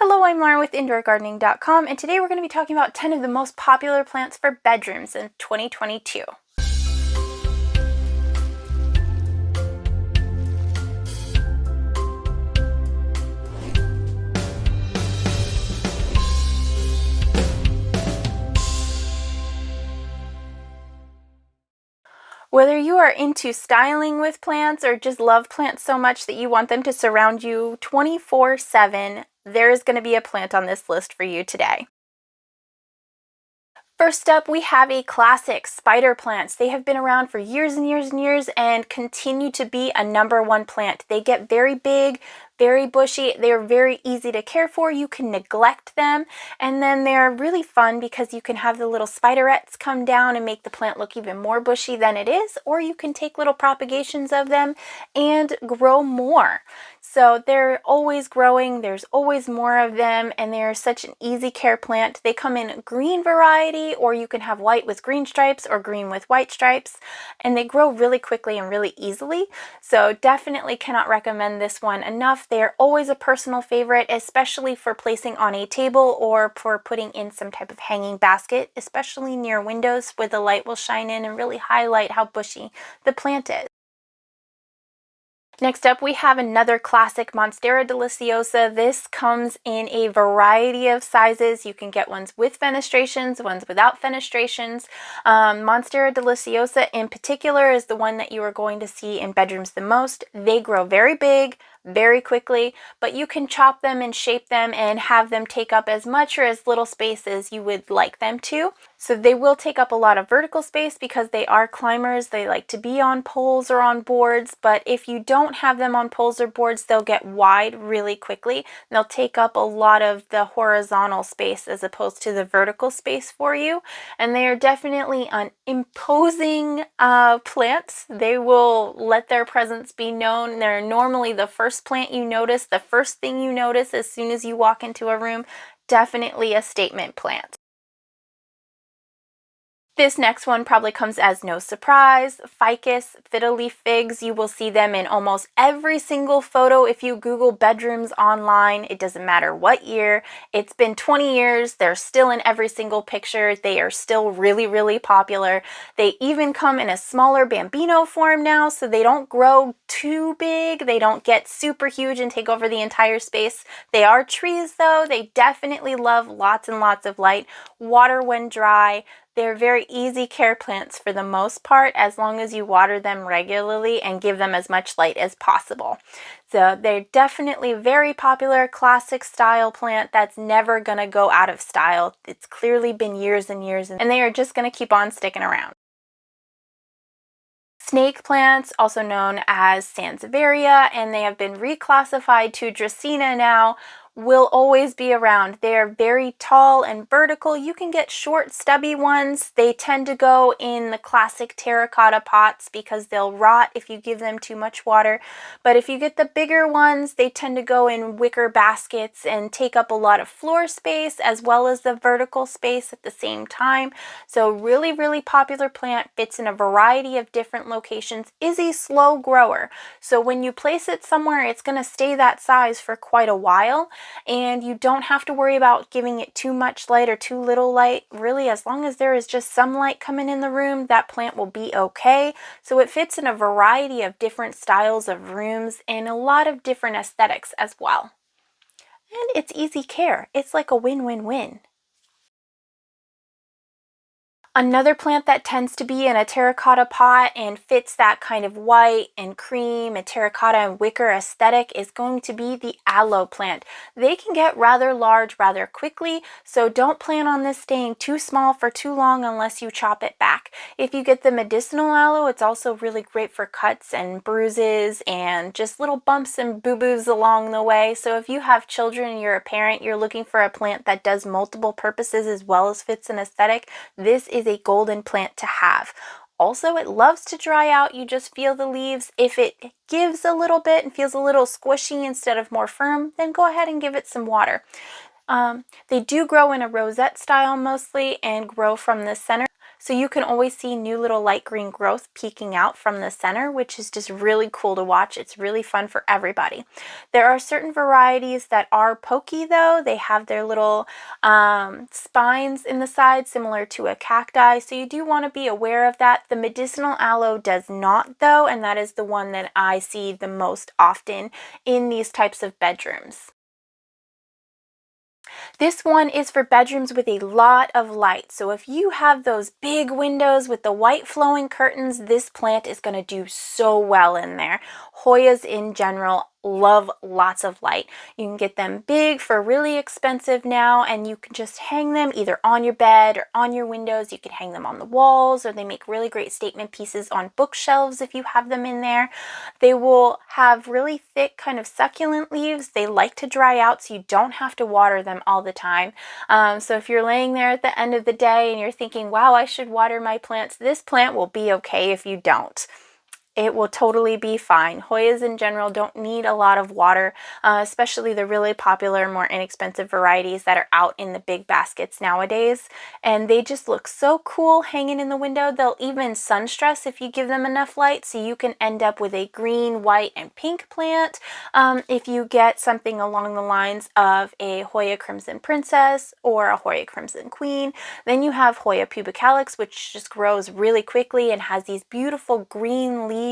Hello, I'm Laura with IndoorGardening.com, and today we're going to be talking about 10 of the most popular plants for bedrooms in 2022. Whether you are into styling with plants or just love plants so much that you want them to surround you 24/7, there is going to be a plant on this list for you today. First up, we have a classic, spider plants. They have been around for years and years and years and continue to be a #1 plant. They get very big, very bushy. They're very easy to care for. You can neglect them, and then they're really fun because you can have the little spiderettes come down and make the plant look even more bushy than it is, or you can take little propagations of them and grow more. So they're always growing, there's always more of them, and they're such an easy care plant. They come in green variety, or you can have white with green stripes or green with white stripes, and they grow really quickly and really easily. So definitely cannot recommend this one enough. They are always a personal favorite, especially for placing on a table or for putting in some type of hanging basket, especially near windows where the light will shine in and really highlight how bushy the plant is. Next up, we have another classic, Monstera Deliciosa. This comes in a variety of sizes. You can get ones with fenestrations, ones without fenestrations. Monstera Deliciosa in particular is the one that you are going to see in bedrooms the most. They grow very big, very quickly, but you can chop them and shape them and have them take up as much or as little space as you would like them to. So they will take up a lot of vertical space because they are climbers. They like to be on poles or on boards, but if you don't have them on poles or boards, they'll get wide really quickly. They'll take up a lot of the horizontal space as opposed to the vertical space for you. And they are definitely an imposing plants. They will let their presence be known. They're normally the first plant you notice, the first thing you notice as soon as you walk into a room. Definitely a statement plant. This next one probably comes as no surprise. Ficus, fiddle leaf figs. You will see them in almost every single photo if you Google bedrooms online. It doesn't matter what year. It's been 20 years. They're still in every single picture. They are still really, really popular. They even come in a smaller bambino form now, so they don't grow too big. They don't get super huge and take over the entire space. They are trees though. They definitely love lots and lots of light, water when dry. They're very easy care plants for the most part, as long as you water them regularly and give them as much light as possible. So they're definitely very popular, classic style plant that's never going to go out of style. It's clearly been years and years, and they are just going to keep on sticking around. Snake plants, also known as Sansevieria, and they have been reclassified to Dracaena now, will always be around. They are very tall and vertical. You can get short, stubby ones. They tend to go in the classic terracotta pots because they'll rot if you give them too much water. But if you get the bigger ones, they tend to go in wicker baskets and take up a lot of floor space as well as the vertical space at the same time. So really, really popular plant, fits in a variety of different locations, is a slow grower. So when you place it somewhere, it's going to stay that size for quite a while. And you don't have to worry about giving it too much light or too little light. Really, as long as there is just some light coming in the room, that plant will be okay. So it fits in a variety of different styles of rooms and a lot of different aesthetics as well. And it's easy care. It's like a win-win-win. Another plant that tends to be in a terracotta pot and fits that kind of white and cream and terracotta and wicker aesthetic is going to be the aloe plant. They can get rather large rather quickly, so don't plan on this staying too small for too long unless you chop it back. If you get the medicinal aloe, it's also really great for cuts and bruises and just little bumps and boo-boos along the way. So if you have children and you're a parent, you're looking for a plant that does multiple purposes as well as fits an aesthetic, this is a golden plant to have. Also, it loves to dry out. You just feel the leaves. If it gives a little bit and feels a little squishy instead of more firm, then go ahead and give it some water. They do grow in a rosette style mostly and grow from the center. So you can always see new little light green growth peeking out from the center, which is just really cool to watch. It's really fun for everybody. There are certain varieties that are pokey though. They have their little spines in the side similar to a cacti, so you do want to be aware of that. The medicinal aloe does not though, and that is the one that I see the most often in these types of bedrooms. This one is for bedrooms with a lot of light. So if you have those big windows with the white flowing curtains, this plant is going to do so well in there. Hoyas in general love lots of light. You can get them big for really expensive now, and you can just hang them either on your bed or on your windows. You can hang them on the walls, or they make really great statement pieces on bookshelves if you have them in there. They will have really thick kind of succulent leaves. They like to dry out, so you don't have to water them all the time. So if you're laying there at the end of the day and you're thinking, wow, I should water my plants, this plant will be okay if you don't. It will totally be fine. Hoyas in general don't need a lot of water, especially the really popular, more inexpensive varieties that are out in the big baskets nowadays. And they just look so cool hanging in the window. They'll even sun stress if you give them enough light, so you can end up with a green, white, and pink plant. If you get something along the lines of a Hoya Crimson Princess or a Hoya Crimson Queen, then you have Hoya pubicalis, which just grows really quickly and has these beautiful green leaves.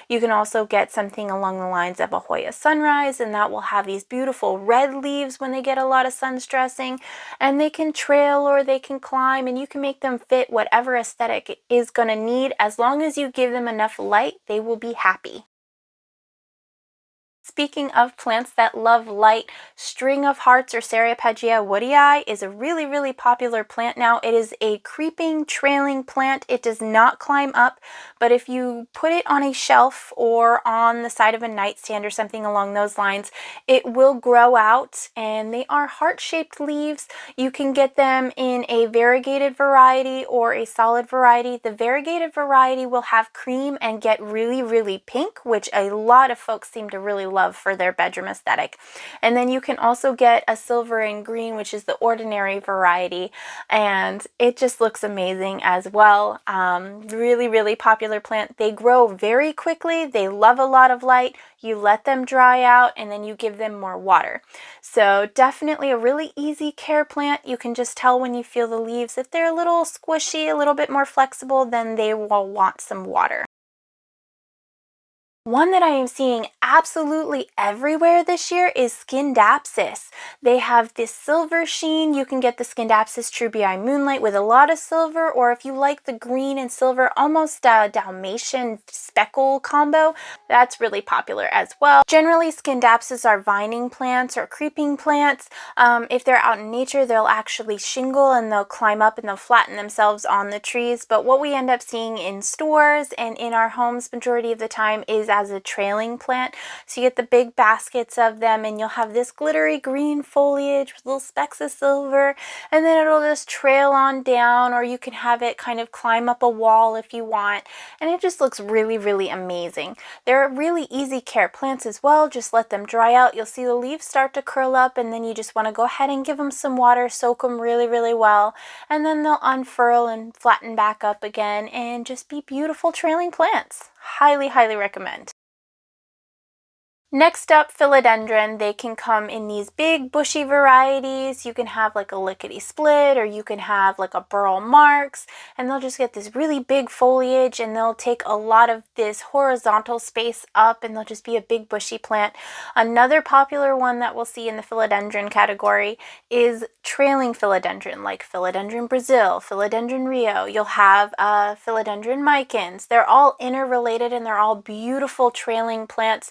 You can also get something along the lines of a Hoya Sunrise, and that will have these beautiful red leaves when they get a lot of sun stressing, and they can trail or they can climb, and you can make them fit whatever aesthetic it is going to need. As long as you give them enough light, they will be happy. Speaking of plants that love light, String of Hearts or Cereopegia woodii is a really, really popular plant now. It is a creeping, trailing plant. It does not climb up, but if you put it on a shelf or on the side of a nightstand or something along those lines, it will grow out, and they are heart-shaped leaves. You can get them in a variegated variety or a solid variety. The variegated variety will have cream and get really, really pink, which a lot of folks seem to really love for their bedroom aesthetic. And then you can also get a silver and green, which is the ordinary variety, and it just looks amazing as well. Really, really popular plant. They grow very quickly. They love a lot of light. You let them dry out, and then you give them more water. So definitely a really easy care plant. You can just tell when you feel the leaves. If they're a little squishy, a little bit more flexible, then they will want some water. One that I am seeing absolutely everywhere this year is Scindapsus. They have this silver sheen. You can get the Scindapsus trubii Moonlight with a lot of silver, or if you like the green and silver, almost a Dalmatian speckle combo, that's really popular as well. Generally, Scindapsus are vining plants or creeping plants. If they're out in nature, they'll actually shingle and they'll climb up and they'll flatten themselves on the trees. But what we end up seeing in stores and in our homes majority of the time is as a trailing plant. So you get the big baskets of them, and you'll have this glittery green foliage with little specks of silver, and then it'll just trail on down, or you can have it kind of climb up a wall if you want, and it just looks really, really amazing. They're really easy care plants as well. Just let them dry out. You'll see the leaves start to curl up, and then you just want to go ahead and give them some water, soak them really, really well, and then they'll unfurl and flatten back up again and just be beautiful trailing plants. Highly, highly recommend. Next up, Philodendron. They can come in these big bushy varieties. You can have like a lickety split, or you can have like a burl marks, and they'll just get this really big foliage, and they'll take a lot of this horizontal space up, and they'll just be a big bushy plant. Another popular one that we'll see in the philodendron category is trailing philodendron, like Philodendron Brazil, Philodendron Rio. You'll have Philodendron micans. They're all interrelated, and they're all beautiful trailing plants.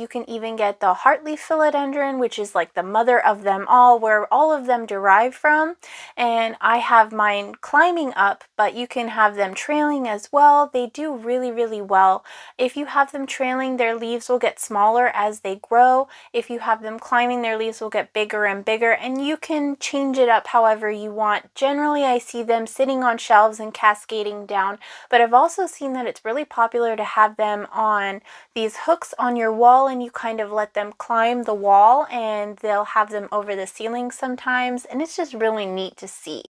You can even get the heartleaf philodendron, which is like the mother of them all, where all of them derive from. And I have mine climbing up, but you can have them trailing as well. They do really, really well. If you have them trailing, their leaves will get smaller as they grow. If you have them climbing, their leaves will get bigger and bigger, and you can change it up however you want. Generally, I see them sitting on shelves and cascading down, but I've also seen that it's really popular to have them on these hooks on your wall, and you kind of let them climb the wall, and they'll have them over the ceiling sometimes, and it's just really neat to see.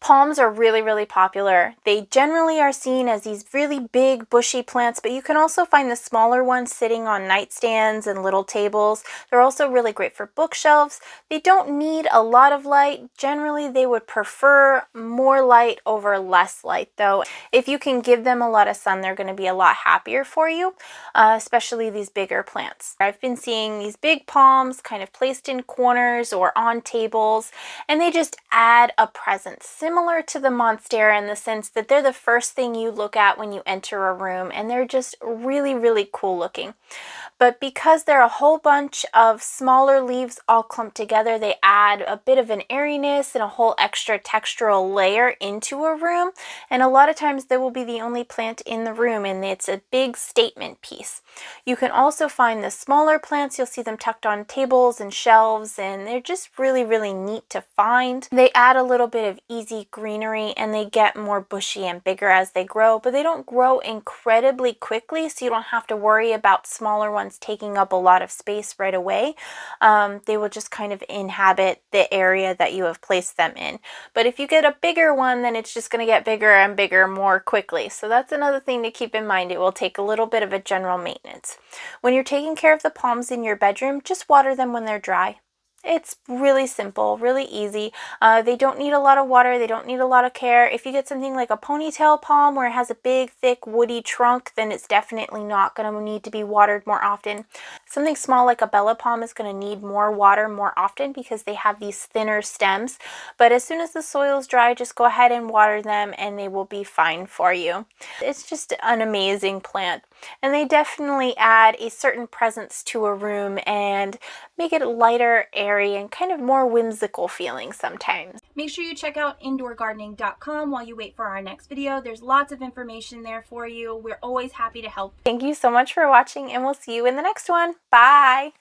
Palms are really, really popular. They generally are seen as these really big, bushy plants, but you can also find the smaller ones sitting on nightstands and little tables. They're also really great for bookshelves. They don't need a lot of light. Generally, they would prefer more light over less light, though. If you can give them a lot of sun, they're going to be a lot happier for you, especially these bigger plants. I've been seeing these big palms kind of placed in corners or on tables, and they just add a presence, similar to the Monstera in the sense that they're the first thing you look at when you enter a room, and they're just really, really cool looking. But because they're a whole bunch of smaller leaves all clumped together, they add a bit of an airiness and a whole extra textural layer into a room. And a lot of times they will be the only plant in the room, and it's a big statement piece. You can also find the smaller plants. You'll see them tucked on tables and shelves, and they're just really, really neat to find. They add a little bit of easy greenery, and they get more bushy and bigger as they grow, but they don't grow incredibly quickly, so you don't have to worry about smaller ones taking up a lot of space right away. They will just kind of inhabit the area that you have placed them in. But if you get a bigger one, then it's just going to get bigger and bigger more quickly. So that's another thing to keep in mind. It will take a little bit of a general maintenance. When you're taking care of the palms in your bedroom, just water them when they're dry. It's really simple, really easy. They don't need a lot of water. They don't need a lot of care. If you get something like a ponytail palm where it has a big, thick, woody trunk, then it's definitely not going to need to be watered more often. Something small like a Bella palm is going to need more water more often because they have these thinner stems. But as soon as the soil's dry, just go ahead and water them and they will be fine for you. It's just an amazing plant. And they definitely add a certain presence to a room and make it lighter, airy, and kind of more whimsical feeling sometimes. Make sure you check out indoorgardening.com while you wait for our next video. There's lots of information there for you. We're always happy to help. Thank you so much for watching, and we'll see you in the next one. Bye!